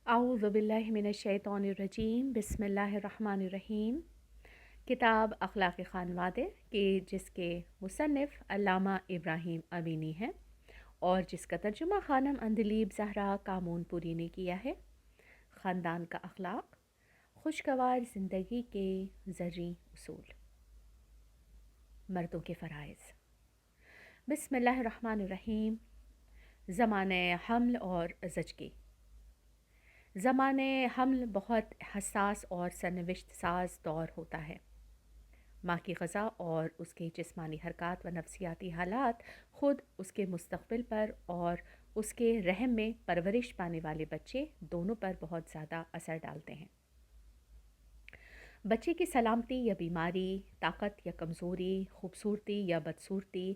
अऊज़ु बिल्लाहि मिनश्शैतानिर्रजीम बिस्मिल्लाहिर्रहमानिर्रहीम। किताब अखलाक़ ख़ानवादे के जिसके मुसन्निफ़ अल्लामा इब्राहीम अमीनी हैं और जिसका तर्जुमा ख़ानम अंदलीब ज़हरा कामूनपुरी ने किया है। ख़ानदान का अखलाक़, खुशगवार ज़िंदगी के ज़रूरी उसूल, मर्दों के फ़राइज़। बिस्मिल्लाहिर्रहमानिर्रहीम। ज़माने हम्ल और ज़चगी। ज़माने हम्ल बहुत हसास और सन्निविष्ट साज दौर होता है। माँ की ग़ज़ा और उसके जिस्मानी हरकत व नफ्सियाती हालात ख़ुद उसके मुस्तक़बिल पर और उसके रहम में परवरिश पाने वाले बच्चे दोनों पर बहुत ज़्यादा असर डालते हैं। बच्चे की सलामती या बीमारी, ताकत या कमज़ोरी, खूबसूरती या बदसूरती,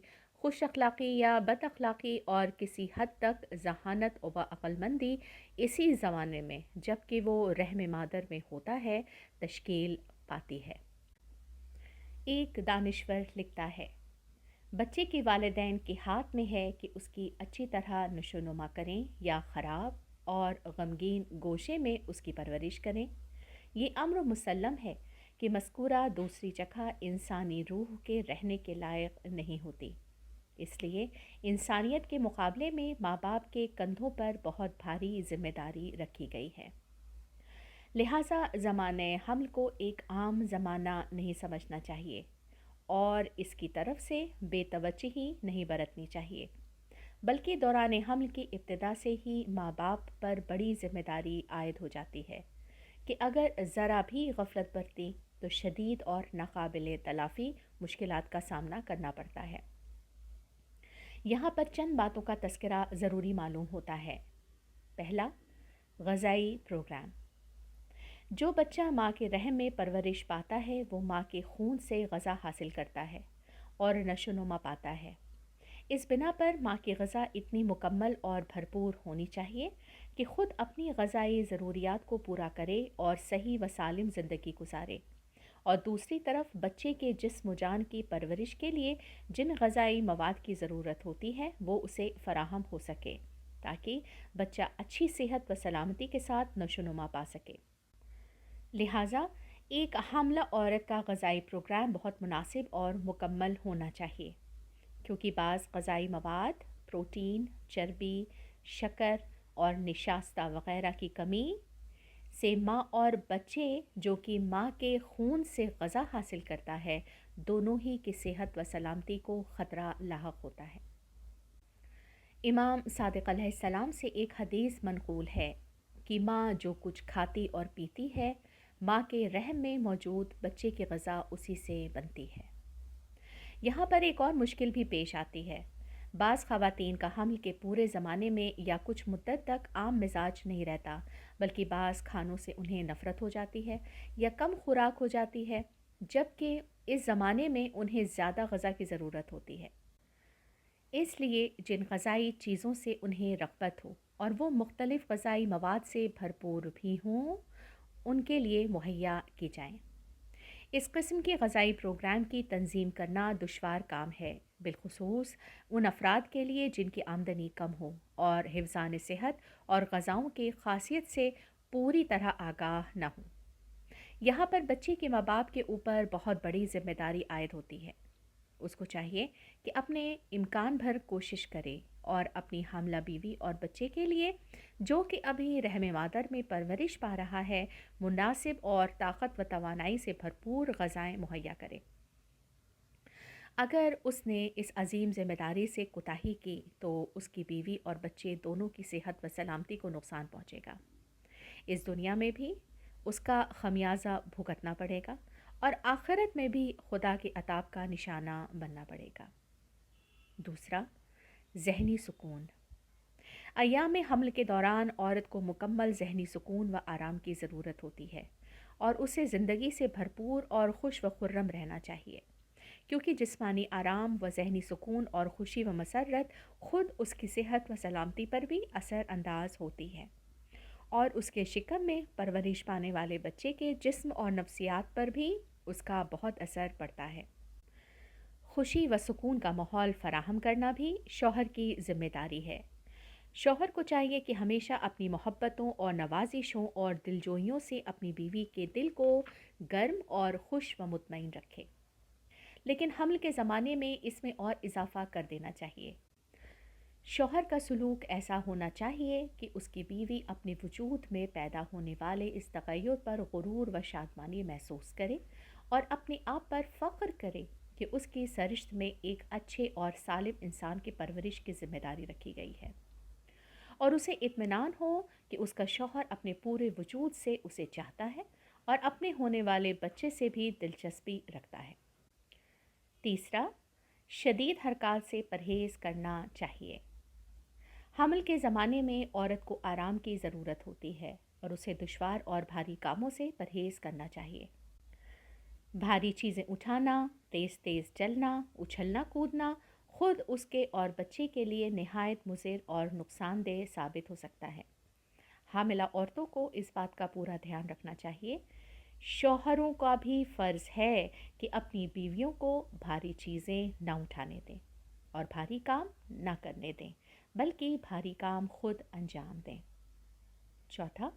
खुश अखलाक़ी या बद अखलाक़ी और किसी हद तक ज़हानत व अक़लमंदी इसी ज़माने में जबकि वो रहम मादर में होता है तश्कील पाती है। एक दानिश्वर लिखता है, बच्चे के वालिदैन के हाथ में है कि उसकी अच्छी तरह नशोनुमा करें या ख़राब और गमगीन गोशे में उसकी परवरिश करें। ये अम्र मुसल्लम है कि मज़कूरा दूसरी जगह इंसानी रूह के रहने के लायक नहीं होती, इसलिए इंसानियत के मुकाबले में माँ बाप के कंधों पर बहुत भारी जिम्मेदारी रखी गई है। लिहाजा ज़माने हम्ल को एक आम ज़माना नहीं समझना चाहिए और इसकी तरफ से बेतवज्जही नहीं बरतनी चाहिए, बल्कि दौरान हम्ल की इब्तिदा से ही माँ बाप पर बड़ी जिम्मेदारी आयद हो जाती है कि अगर ज़रा भी गफलत बरती तो शदीद और नाकाबिल तलाफ़ी मुश्किलात का सामना करना पड़ता है। यहाँ पर चंद बातों का तज़किरा ज़रूरी मालूम होता है। पहला, ग़ज़ाई प्रोग्राम। जो बच्चा माँ के रहम में परवरिश पाता है वो माँ के खून से ग़ज़ा हासिल करता है और नशोनुमा पाता है। इस बिना पर माँ की ग़ज़ा इतनी मुकम्मल और भरपूर होनी चाहिए कि ख़ुद अपनी ग़ज़ाई ज़रूरियात को पूरा करे और सही व सालिम ज़िंदगी गुजारे, और दूसरी तरफ बच्चे के जिस्म जान की परवरिश के लिए जिन ग़ज़ाई मवाद की ज़रूरत होती है वो उसे फ़राहम हो सके ताकि बच्चा अच्छी सेहत व सलामती के साथ नशोनुमा पा सके। लिहाजा एक हामला औरत का ग़ज़ाई प्रोग्राम बहुत मुनासिब और मुकम्मल होना चाहिए, क्योंकि बाज़ ग़ज़ाई मवाद प्रोटीन, चर्बी, शक्कर और निशास्ता वग़ैरह की कमी से माँ और बच्चे जो कि माँ के खून से ग़ज़ा हासिल करता है दोनों ही की सेहत व सलामती को ख़तरा लाहक होता है। इमाम सादिक़ अलैहिस्सलाम से एक हदीस मनक़ूल है कि माँ जो कुछ खाती और पीती है माँ के रहम में मौजूद बच्चे की ग़ज़ा उसी से बनती है। यहाँ पर एक और मुश्किल भी पेश आती है। बाज़ ख़वातीन का हम्ल के पूरे ज़माने में या कुछ मुद्दत तक आम मिजाज नहीं रहता, बल्कि बाज़ खानों से उन्हें नफ़रत हो जाती है या कम खुराक हो जाती है, जबकि इस ज़माने में उन्हें ज़्यादा ग़ज़ा की ज़रूरत होती है। इसलिए जिन ग़ज़ाई चीज़ों से उन्हें रग़बत हो और वो मुख्तलिफ़ ग़ज़ाई मवाद से भरपूर भी हों उनके लिए मुहैया की जाएँ। इस किस्म के ग़ज़ाई प्रोग्राम की तंज़ीम करना दुश्वार काम है, बिलख़ुसूस उन अफराद के लिए जिनकी आमदनी कम हो और हिफ़्ज़ान सेहत और ग़ज़ाओं की ख़ासियत से पूरी तरह आगाह न हो। यहाँ पर बच्चे के माँ बाप के ऊपर बहुत बड़ी ज़िम्मेदारी आयद होती है। उसको चाहिए कि अपने इम्कान भर कोशिश करे और अपनी हामला बीवी और बच्चे के लिए जो कि अभी रहम मादर में परवरिश पा रहा है मुनासिब और ताकत व तवानाई से भरपूर ग़ज़ाएँ मुहैया करे। अगर उसने इस अजीम ज़िम्मेदारी से कोताही की तो उसकी बीवी और बच्चे दोनों की सेहत व सलामती को नुकसान पहुँचेगा। इस दुनिया में भी उसका खमियाजा भुगतना पड़ेगा और आखिरत में भी खुदा के अताब का निशाना बनना पड़ेगा। दूसरा, ज़हनी सुकून। अय्याम हम्ल के दौरान औरत को मुकम्मल ज़हनी सुकून व आराम की ज़रूरत होती है और उसे ज़िंदगी से भरपूर और खुश व खुर्रम रहना चाहिए, क्योंकि जिस्मानी आराम व ज़हनी सुकून और खुशी व मसरत ख़ुद उसकी सेहत व सलामती पर भी असर अंदाज होती है और उसके शिकम में परवरिश पाने वाले बच्चे के जिस्म और नफ्सियात पर भी उसका बहुत असर पड़ता है। खुशी व सुकून का माहौल फ़राहम करना भी शौहर की ज़िम्मेदारी है। शौहर को चाहिए कि हमेशा अपनी मोहब्बतों और नवाजिशों और दिलजोइयों से अपनी बीवी के दिल को गर्म और खुश व मुतमईन रखे, लेकिन हमल के ज़माने में इसमें और इजाफ़ा कर देना चाहिए। शौहर का सलूक ऐसा होना चाहिए कि उसकी बीवी अपने वजूद में पैदा होने वाले इस तग़य्युर पर गुरूर व शादमानी महसूस करे और अपने आप पर फ़ख्र करे कि उसकी सरिश्त में एक अच्छे और सालिम इंसान की परवरिश की ज़िम्मेदारी रखी गई है, और उसे इत्मीनान हो कि उसका शौहर अपने पूरे वजूद से उसे चाहता है और अपने होने वाले बच्चे से भी दिलचस्पी रखता है। तीसरा, शदीद हरकत से परहेज़ करना चाहिए। हमल के ज़माने में औरत को आराम की ज़रूरत होती है और उसे दुश्वार और भारी कामों से परहेज़ करना चाहिए। भारी चीज़ें उठाना, तेज़ तेज़ चलना, उछलना कूदना खुद उसके और बच्चे के लिए नहायत मुज़िर और नुकसानदेह साबित हो सकता है। हामिला औरतों को इस बात का पूरा ध्यान रखना चाहिए। शौहरों का भी फ़र्ज़ है कि अपनी बीवियों को भारी चीज़ें न उठाने दें और भारी काम न करने दें, बल्कि भारी काम खुद अंजाम दें। चौथा,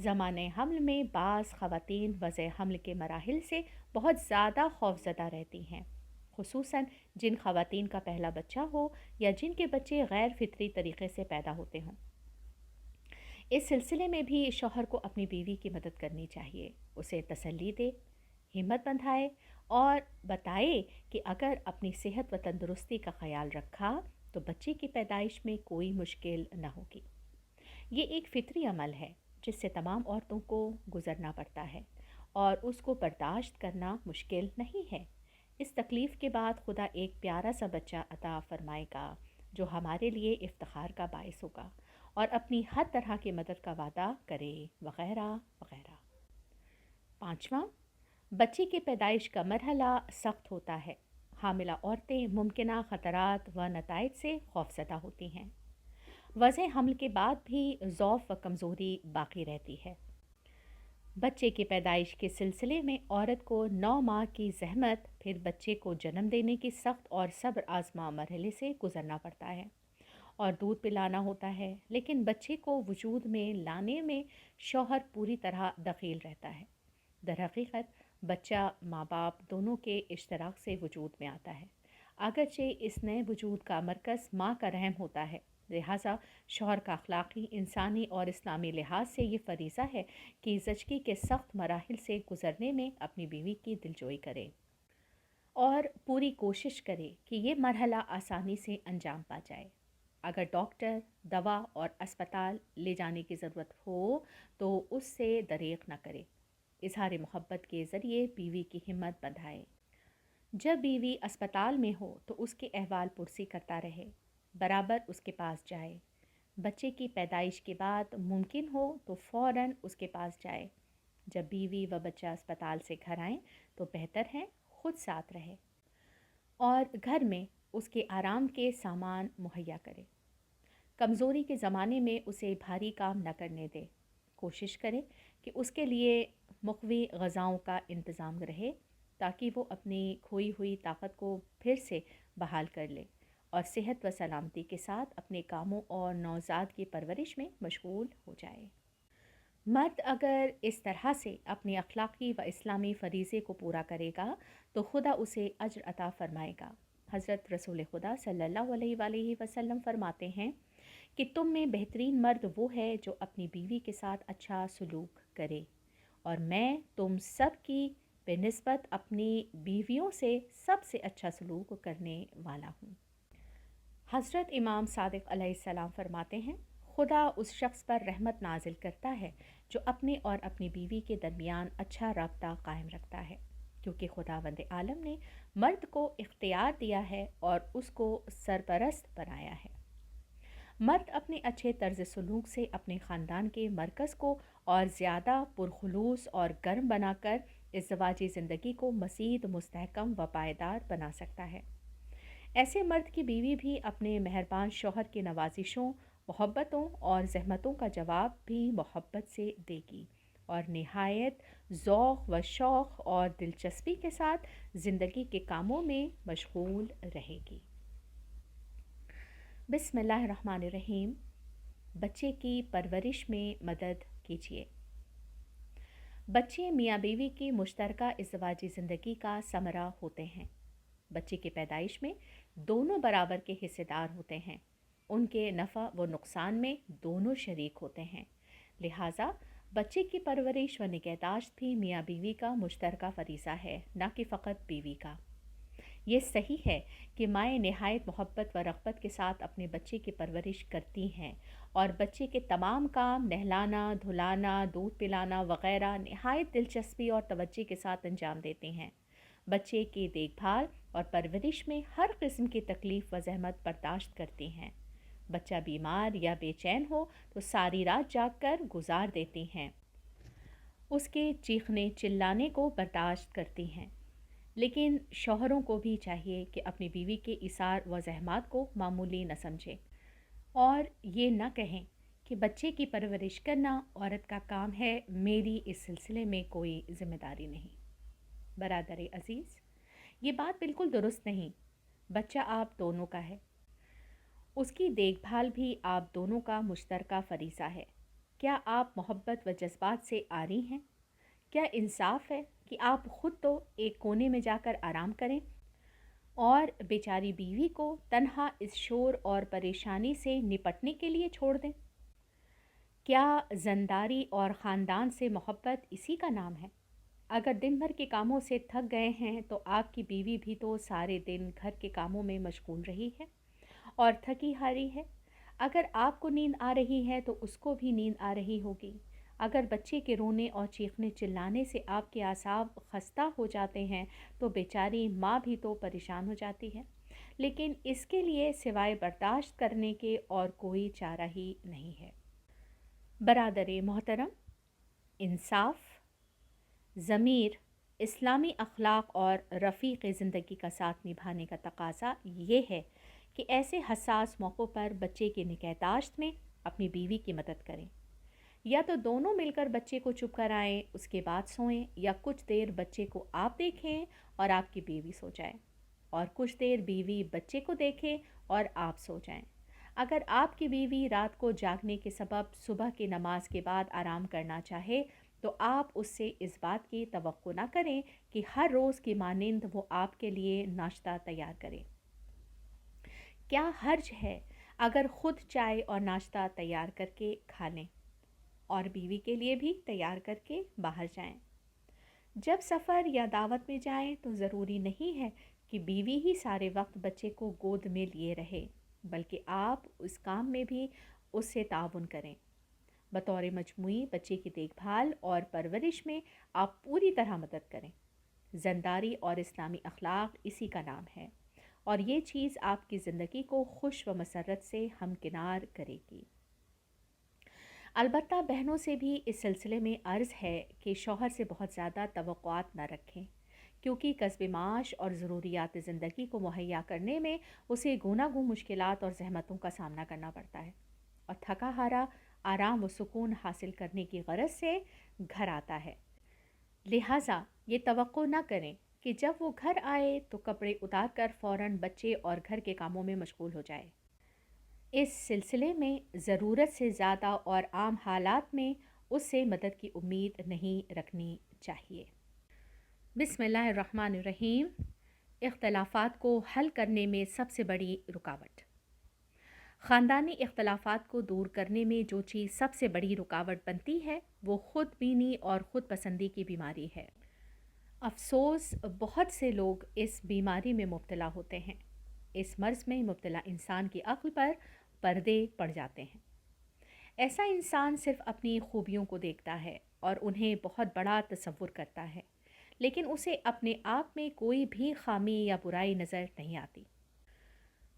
ज़माने हमल में बाज़ ख़वातीन वज़े हमल के मराहिल से बहुत ज़्यादा खौफज़दा रहती हैं, खुसूसन जिन ख़वातीन का पहला बच्चा हो या जिनके बच्चे गैर फितरी तरीक़े से पैदा होते हों। इस सिलसिले में भी शौहर को अपनी बीवी की मदद करनी चाहिए, उसे तसल्ली दे, हिम्मत बंधाए और बताए कि अगर अपनी सेहत व तंदुरुस्ती का ख्याल रखा तो बच्चे की पैदाइश में कोई मुश्किल न होगी। ये एक फितरी अमल है जिससे तमाम औरतों को गुज़रना पड़ता है और उसको बर्दाश्त करना मुश्किल नहीं है। इस तकलीफ़ के बाद खुदा एक प्यारा सा बच्चा अता फ़रमाएगा जो हमारे लिए इफ्तिखार का बायस होगा और अपनी हर तरह की मदद का वादा करे, वग़ैरह वग़ैरह। पाँचवा, बच्चे की पैदाइश का मरहला सख्त होता है। हामिला औरतें मुमकिना ख़तरात व नताइज से खौफज़दा होती हैं। वज़े हमल के बाद भी ज़ौफ़ व कमज़ोरी बाकी रहती है। बच्चे की पैदाइश के सिलसिले में औरत को 9 माह की ज़हमत, फिर बच्चे को जन्म देने की सख्त और सब्र आज़मा मरहले से गुज़रना पड़ता है और दूध पिलाना होता है, लेकिन बच्चे को वजूद में लाने में शौहर पूरी तरह दखील रहता है। दरहकीकत बच्चा माँ बाप दोनों के इश्तराक से वजूद में आता है, अगरचे इस नए वजूद का मरकज़ माँ का रहम होता है। लिहाजा शौहर का अखलाक़ी, इंसानी और इस्लामी लिहाज से ये फ़रीज़ा है कि ज़चगी के सख्त मराहिल से गुज़रने में अपनी बीवी की दिलजोई करे और पूरी कोशिश करे कि ये मरहला आसानी से अंजाम पा जाए। अगर डॉक्टर, दवा और अस्पताल ले जाने की ज़रूरत हो तो उससे दरेग़ न करे। इज़हार मोहब्बत के ज़रिए बीवी की हिम्मत बंधाए। जब बीवी अस्पताल में हो तो उसके अहवाल पुरसी करता रहे, बराबर उसके पास जाए। बच्चे की पैदाइश के बाद मुमकिन हो तो फ़ौरन उसके पास जाए। जब बीवी व बच्चा अस्पताल से घर आएँ तो बेहतर है खुद साथ रहे और घर में उसके आराम के सामान मुहैया करे। कमज़ोरी के ज़माने में उसे भारी काम न करने दे। कोशिश करे कि उसके लिए मुक़वी ग़ज़ाओं का इंतज़ाम रहे ताकि वो अपनी खोई हुई ताकत को फिर से बहाल कर ले और सेहत व सलामती के साथ अपने कामों और नौज़ाद की परवरिश में मशगूल हो जाए। मर्द अगर इस तरह से अपने अखलाक़ी व इस्लामी फ़रीज़े को पूरा करेगा तो खुदा उसे अज्र अता फ़रमाएगा। हज़रत रसूल खुदा सल्लल्लाहु अलैहि वसल्लम फ़रमाते हैं कि तुम में बेहतरीन मर्द वो है जो अपनी बीवी के साथ अच्छा सलूक करे, और मैं तुम सब की बेनिस्बत अपनी बीवियों से सबसे अच्छा सलूक करने वाला हूँ। हज़रत इमाम सादिक़ अलैहिस्सलाम फरमाते हैं, खुदा उस शख्स पर रहमत नाजिल करता है जो अपने और अपनी बीवी के दरमियान अच्छा राब्ता कायम रखता है, क्योंकि खुदावंद आलम ने मर्द को इख्तियार दिया है और उसको सरपरस्त बनाया है। मर्द अपने अच्छे तर्ज सलूक से अपने ख़ानदान के मरकज़ को और ज़्यादा पुरखुलूस और गर्म बनाकर इज़्ज़वाजी ज़िंदगी को मज़ीद मुस्तहकम व पायदार बना सकता है। ऐसे मर्द की बीवी भी अपने मेहरबान शौहर की नवाजिशों, मोहब्बतों और ज़हमतों का जवाब भी मोहब्बत से देगी और निहायत ज़ौक़ व शौक़ और दिलचस्पी के साथ ज़िंदगी के कामों में मशगूल रहेगी। बिस्मिल्लाहिर्रहमानिर्रहीम। बच्चे की परवरिश में मदद कीजिए। बच्चे मियाँ बीवी की मुश्तरका इज़्ज़वाजी ज़िंदगी का समरा होते हैं। बच्चे की पैदाइश में दोनों बराबर के हिस्सेदार होते हैं। उनके नफ़ा व नुकसान में दोनों शरीक होते हैं। लिहाजा बच्चे की परवरिश व निगहदाश्त भी मियाँ बीवी का मुश्तरका फ़रीज़ा है, ना कि फ़कत बीवी का। ये सही है कि माएँ नहायत मोहब्बत व रग़बत के साथ अपने बच्चे की परवरिश करती हैं और बच्चे के तमाम काम नहलाना, धुलाना, दूध पिलाना वग़ैरह नहायत दिलचस्पी और तवज्जो के साथ अंजाम देती हैं। बच्चे की देखभाल और परवरिश में हर किस्म की तकलीफ़ व ज़हमत बर्दाश्त करती हैं। बच्चा बीमार या बेचैन हो तो सारी रात जाग कर गुजार देती हैं। उसके चीखने चिल्लाने को बर्दाश्त करती हैं। लेकिन शौहरों को भी चाहिए कि अपनी बीवी के इसार व ज़हमात को मामूली न समझें और ये न कहें कि बच्चे की परवरिश करना औरत का काम है, मेरी इस सिलसिले में कोई ज़िम्मेदारी नहीं। बरादर अज़ीज़, ये बात बिल्कुल दुरुस्त नहीं। बच्चा आप दोनों का है, उसकी देखभाल भी आप दोनों का मुश्तरका फ़रीज़ा है। क्या आप मोहब्बत व जज्बात से आरी हैं? क्या इंसाफ है कि आप ख़ुद तो एक कोने में जाकर आराम करें और बेचारी बीवी को तन्हा इस शोर और परेशानी से निपटने के लिए छोड़ दें? क्या ज़नदारी और ख़ानदान से मोहब्बत इसी का नाम है? अगर दिन भर के कामों से थक गए हैं तो आपकी बीवी भी तो सारे दिन घर के कामों में मशगूल रही है और थकी हारी है। अगर आपको नींद आ रही है तो उसको भी नींद आ रही होगी। अगर बच्चे के रोने और चीखने चिल्लाने से आपके आसाब खस्ता हो जाते हैं तो बेचारी माँ भी तो परेशान हो जाती है। लेकिन इसके लिए सिवाय बर्दाश्त करने के और कोई चारा ही नहीं है। बरादर मोहतरम, इंसाफ, ज़मीर, इस्लामी अखलाक और रफ़ीक़ ज़िंदगी का साथ निभाने का तकाज़ा ये है कि ऐसे हसास मौक़ों पर बच्चे की निगहदाश्त में अपनी बीवी की मदद करें। या तो दोनों मिलकर बच्चे को चुप कराएं, उसके बाद सोएं, या कुछ देर बच्चे को आप देखें और आपकी बीवी सो जाए, और कुछ देर बीवी बच्चे को देखे और आप सो जाएं। अगर आपकी बीवी रात को जागने के सबब सुबह की नमाज के बाद आराम करना चाहे तो आप उससे इस बात की तवक्को ना करें कि हर रोज़ की मानिंद वो आपके लिए नाश्ता तैयार करे। क्या हर्ज है अगर ख़ुद चाय और नाश्ता तैयार करके खा लें और बीवी के लिए भी तैयार करके बाहर जाएं। जब सफ़र या दावत में जाएं तो ज़रूरी नहीं है कि बीवी ही सारे वक्त बच्चे को गोद में लिए रहे, बल्कि आप उस काम में भी उससे ताउन करें। बतौर मजमूई बच्चे की देखभाल और परवरिश में आप पूरी तरह मदद करें। ज़नदारी और इस्लामी अखलाक इसी का नाम है और ये चीज़ आपकी ज़िंदगी को खुश व मसरत से हमकिनार करेगी। अलबत्ता बहनों से भी इस सिलसिले में अर्ज़ है कि शौहर से बहुत ज़्यादा तवक्कुआत न रखें, क्योंकि कस्ब माश और ज़रूरियात ज़िंदगी को मुहैया करने में उसे गूनागूं मुश्किलात और ज़हमतों का सामना करना पड़ता है और थका हारा आराम व सुकून हासिल करने की गरज से घर आता है। लिहाजा ये तवक्को न करें कि जब वो घर आए तो कपड़े उतार कर फ़ौरन बच्चे और घर के कामों में मशगूल हो जाए। इस सिलसिले में ज़रूरत से ज़्यादा और आम हालात में उससे मदद की उम्मीद नहीं रखनी चाहिए। बिस्मिल्लाहिर्रहमानिर्रहीम। इख्तलाफात को हल करने में सबसे बड़ी रुकावट। ख़ानदानी इख्तलाफात को दूर करने में जो चीज़ सबसे बड़ी रुकावट बनती है वो ख़ुद बीनी और ख़ुद पसंदी की बीमारी है। अफ़सोस, बहुत से लोग इस बीमारी में मुब्तला होते हैं। इस मर्ज़ में मुब्तला इंसान की अक्ल पर पर्दे पड़ जाते हैं। ऐसा इंसान सिर्फ़ अपनी खूबियों को देखता है और उन्हें बहुत बड़ा तसव्वुर करता है, लेकिन उसे अपने आप में कोई भी खामी या बुराई नज़र नहीं आती।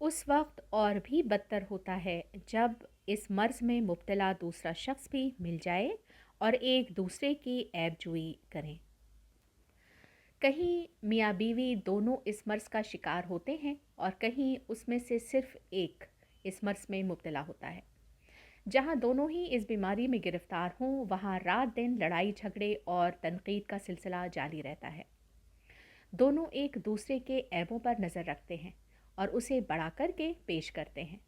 उस वक्त और भी बदतर होता है जब इस मर्ज़ में मुब्तला दूसरा शख्स भी मिल जाए और एक दूसरे की ऐबजुई करें। कहीं मियाँ बीवी दोनों इस मर्ज़ का शिकार होते हैं और कहीं उसमें से सिर्फ़ एक इस मर्ज़ में मुब्तला होता है। जहाँ दोनों ही इस बीमारी में गिरफ़्तार हों वहाँ रात दिन लड़ाई झगड़े और तनक़ीद का सिलसिला जारी रहता है। दोनों एक दूसरे के ऐबों पर नज़र रखते हैं और उसे बढ़ा कर के पेश करते हैं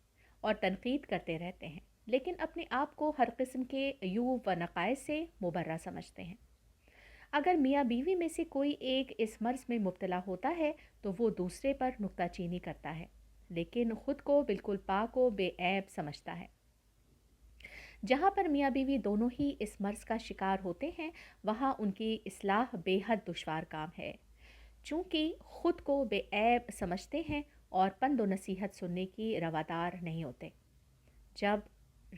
और तनक़ीद करते रहते हैं, لیکن اپنے آپ کو ہر قسم کے عیوب و نقائص سے مبرہ سمجھتے ہیں۔ اگر میاں بیوی میں سے کوئی ایک اس مرض میں مبتلا ہوتا ہے تو وہ دوسرے پر نکتہ چینی کرتا ہے، لیکن خود کو بالکل پاک و بے عیب سمجھتا ہے۔ جہاں پر میاں بیوی دونوں ہی اس مرض کا شکار ہوتے ہیں، وہاں ان کی اصلاح بے حد دشوار کام ہے، چونکہ خود کو بے عیب سمجھتے ہیں اور پند و نصیحت سننے کی روادار نہیں ہوتے۔ جب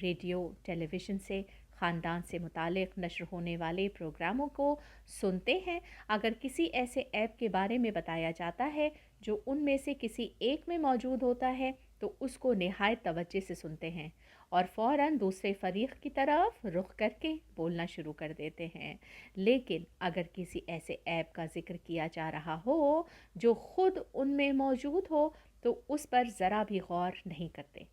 ریڈیو، ٹیلی ویژن سے خاندان سے متعلق نشر ہونے والے پروگراموں کو سنتے ہیں، اگر کسی ایسے ایپ کے بارے میں بتایا جاتا ہے جو ان میں سے کسی ایک میں موجود ہوتا ہے تو اس کو نہایت توجہ سے سنتے ہیں اور فوراً دوسرے فریق کی طرف رخ کر کے بولنا شروع کر دیتے ہیں۔ لیکن اگر کسی ایسے ایپ کا ذکر کیا جا رہا ہو جو خود ان میں موجود ہو تو اس پر ذرا بھی غور نہیں کرتے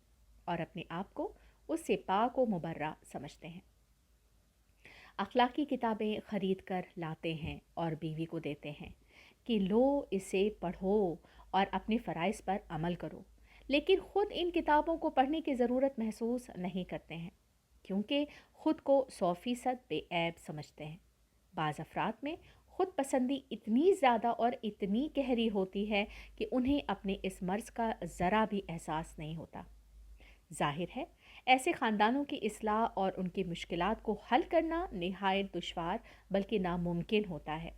اور اپنے آپ کو اس سے پاک و مبرہ سمجھتے ہیں۔ اخلاقی کتابیں خرید کر لاتے ہیں اور بیوی کو دیتے ہیں کہ لو اسے پڑھو اور اپنے فرائض پر عمل کرو، لیکن خود ان کتابوں کو پڑھنے کی ضرورت محسوس نہیں کرتے ہیں کیونکہ خود کو 100% بے عیب سمجھتے ہیں۔ بعض افراد میں خود پسندی اتنی زیادہ اور اتنی گہری ہوتی ہے کہ انہیں اپنے اس مرض کا ذرا بھی احساس نہیں ہوتا۔ ظاہر ہے ایسے خاندانوں کی اصلاح اور ان کی مشکلات کو حل کرنا نہایت دشوار بلکہ ناممکن ہوتا ہے۔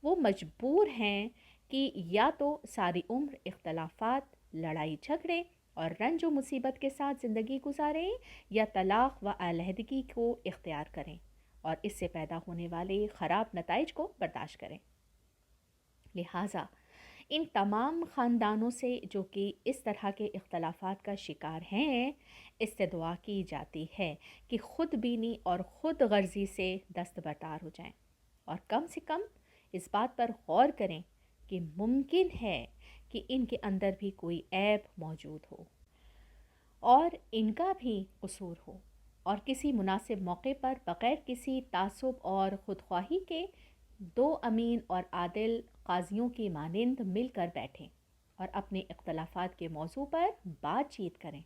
وہ مجبور ہیں کہ یا تو ساری عمر اختلافات، لڑائی جھگڑے اور رنج و مصیبت کے ساتھ زندگی گزاریں یا طلاق و علیحدگی کو اختیار کریں اور اس سے پیدا ہونے والے خراب نتائج کو برداشت کریں۔ لہٰذا ان تمام خاندانوں سے جو کہ اس طرح کے اختلافات کا شکار ہیں، استدعا کی جاتی ہے کہ خود بینی اور خود غرضی سے دستبردار ہو جائیں اور کم سے کم اس بات پر غور کریں کہ ممکن ہے کہ ان کے اندر بھی کوئی عیب موجود ہو اور ان کا بھی قصور ہو، اور کسی مناسب موقع پر بغیر کسی تعصب اور خودخواہی کے دو امین اور عادل قاضیوں کی مانند مل کر بیٹھیں اور اپنے اختلافات کے موضوع پر بات چیت کریں،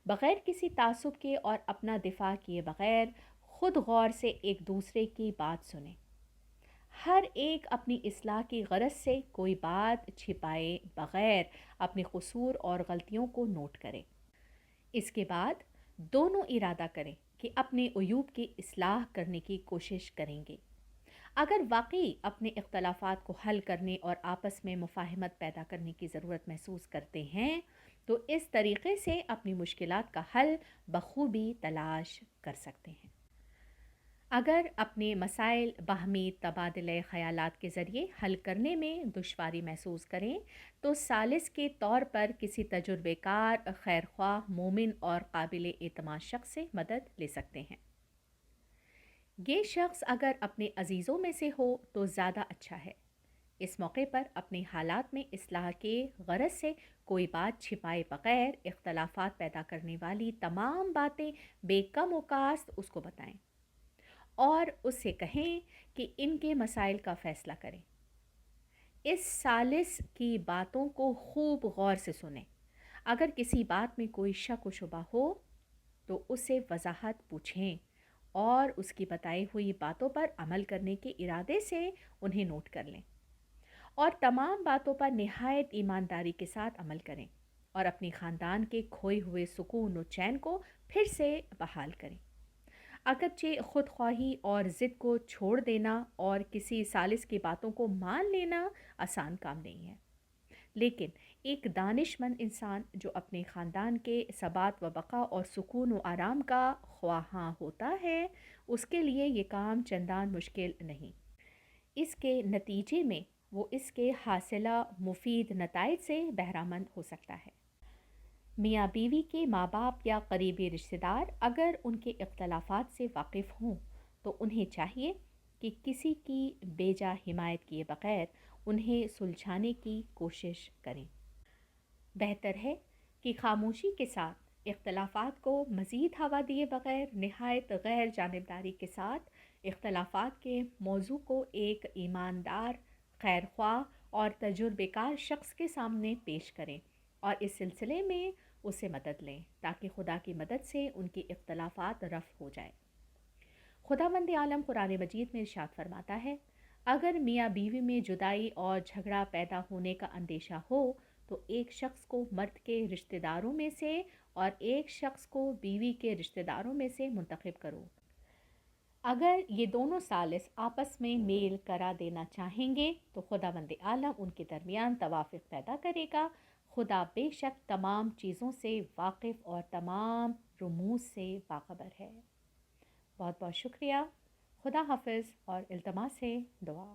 بغیر کسی تعصب کے اور اپنا دفاع کیے بغیر خود غور سے ایک دوسرے کی بات سنیں، ہر ایک اپنی اصلاح کی غرض سے کوئی بات چھپائے بغیر اپنے قصور اور غلطیوں کو نوٹ کریں۔ اس کے بعد دونوں ارادہ کریں کہ اپنے عیوب کی اصلاح کرنے کی کوشش کریں گے۔ اگر واقعی اپنے اختلافات کو حل کرنے اور آپس میں مفاہمت پیدا کرنے کی ضرورت محسوس کرتے ہیں تو اس طریقے سے اپنی مشکلات کا حل بخوبی تلاش کر سکتے ہیں۔ اگر اپنے مسائل باہمی تبادلہ خیالات کے ذریعے حل کرنے میں دشواری محسوس کریں تو ثالث کے طور پر کسی تجربے کار، خیرخواہ، مومن اور قابل اعتماد شخص سے مدد لے سکتے ہیں۔ یہ شخص اگر اپنے عزیزوں میں سے ہو تو زیادہ اچھا ہے۔ اس موقع پر اپنے حالات میں اصلاح کے غرض سے کوئی بات چھپائے بغیر اختلافات پیدا کرنے والی تمام باتیں بے کم و کاست اس کو بتائیں اور اس سے کہیں کہ ان کے مسائل کا فیصلہ کریں۔ اس ثالث کی باتوں کو خوب غور سے سنیں۔ اگر کسی بات میں کوئی شک و شبہ ہو تو اس سے وضاحت پوچھیں اور اس کی بتائی ہوئی باتوں پر عمل کرنے کے ارادے سے انہیں نوٹ کر لیں اور تمام باتوں پر نہایت ایمانداری کے ساتھ عمل کریں اور اپنی خاندان کے کھوئے ہوئے سکون و چین کو پھر سے بحال کریں۔ اگرچہ خود خواہی اور ضد کو چھوڑ دینا اور کسی ثالث کی باتوں کو مان لینا آسان کام نہیں ہے، لیکن ایک دانش مند انسان جو اپنے خاندان کے ثبات و بقا اور سکون و آرام کا خواہاں ہوتا ہے، اس کے لیے یہ کام چندان مشکل نہیں۔ اس کے نتیجے میں وہ اس کے حاصلہ مفید نتائج سے بہرہ مند ہو سکتا ہے۔ میاں بیوی کے ماں باپ یا قریبی رشتہ دار اگر ان کے اختلافات سے واقف ہوں تو انہیں چاہیے کہ کسی کی بیجا حمایت کیے بغیر انہیں سلجھانے کی کوشش کریں۔ بہتر ہے کہ خاموشی کے ساتھ اختلافات کو مزید ہوا دیے بغیر نہایت غیر جانبداری کے ساتھ اختلافات کے موضوع کو ایک ایماندار، خیرخواہ اور تجربے کار شخص کے سامنے پیش کریں اور اس سلسلے میں اسے مدد لیں تاکہ خدا کی مدد سے ان کے اختلافات رفع ہو جائیں۔ خداوند عالم قرآن مجید میں ارشاد فرماتا ہے، اگر میاں بیوی میں جدائی اور جھگڑا پیدا ہونے کا اندیشہ ہو تو ایک شخص کو مرد کے رشتہ داروں میں سے اور ایک شخص کو بیوی کے رشتہ داروں میں سے منتخب کرو۔ اگر یہ دونوں ثالث آپس میں میل کرا دینا چاہیں گے تو خداوند عالم ان کے درمیان توافق پیدا کرے گا۔ خدا بے شک تمام چیزوں سے واقف اور تمام رموز سے باخبر ہے۔ بہت بہت شکریہ۔ خدا حافظ اور التماس ہے دعا۔